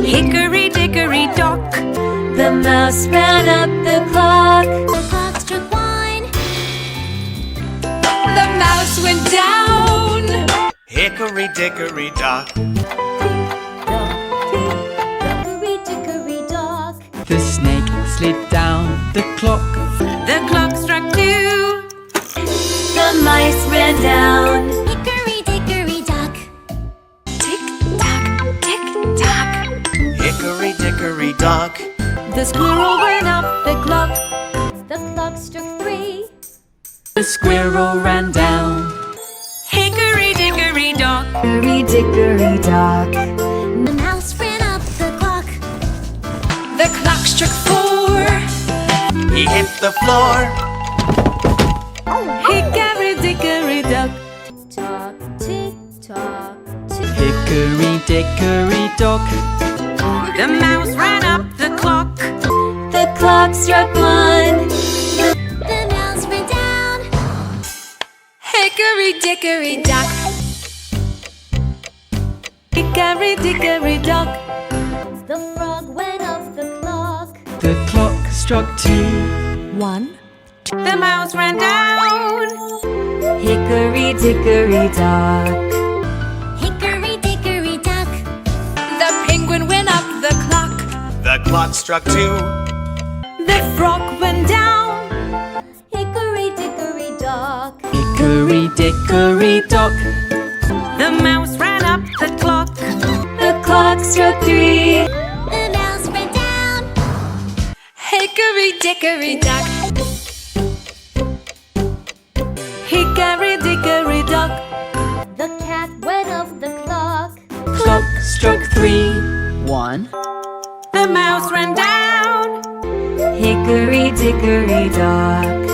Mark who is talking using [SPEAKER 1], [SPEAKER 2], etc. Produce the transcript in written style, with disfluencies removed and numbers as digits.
[SPEAKER 1] Hickory dickory dock, the mouse ran up the clock.
[SPEAKER 2] The clock struck one.
[SPEAKER 1] The mouse went down.
[SPEAKER 3] Hickory dickory dock.
[SPEAKER 2] Hickory dickory dock.
[SPEAKER 4] The snake slid down the clock.
[SPEAKER 1] The clock struck two. The mice ran down.
[SPEAKER 2] Hickory dickory dock.
[SPEAKER 1] Tick tock, tick tock.
[SPEAKER 3] Hickory dickory dock.
[SPEAKER 1] The squirrel ran up the clock.
[SPEAKER 2] The clock struck three.
[SPEAKER 4] The squirrel ran down.
[SPEAKER 1] Hickory dickory dock.
[SPEAKER 5] Hickory dickory dock.
[SPEAKER 2] The mouse ran up the clock.
[SPEAKER 1] The clock struck four.
[SPEAKER 3] He hit the floor.
[SPEAKER 1] Hickory dickory dock.
[SPEAKER 2] Tock, tick tock, tick.
[SPEAKER 4] Hickory dickory dock.
[SPEAKER 1] The mouse ran up the clock.
[SPEAKER 5] The clock struck one.
[SPEAKER 2] The mouse ran down.
[SPEAKER 1] Hickory dickory dock. Hickory dickory dock.
[SPEAKER 2] The frog went up the clock.
[SPEAKER 4] The clock struck two.
[SPEAKER 5] One.
[SPEAKER 1] The mouse ran down.
[SPEAKER 5] Hickory dickory dock.
[SPEAKER 2] Hickory dickory dock.
[SPEAKER 1] The penguin went up the clock.
[SPEAKER 3] The clock struck two.
[SPEAKER 1] The frog went down.
[SPEAKER 2] Hickory dickory dock.
[SPEAKER 4] Hickory dickory dock.
[SPEAKER 1] The mouse ran up the clock.
[SPEAKER 5] The clock struck three.
[SPEAKER 2] The mouse ran down.
[SPEAKER 1] Hickory dickory dock. Hickory dickory dock.
[SPEAKER 2] The cat went up the clock.
[SPEAKER 4] Clock struck three. One.
[SPEAKER 1] The mouse ran down.
[SPEAKER 5] Hickory dickory dock.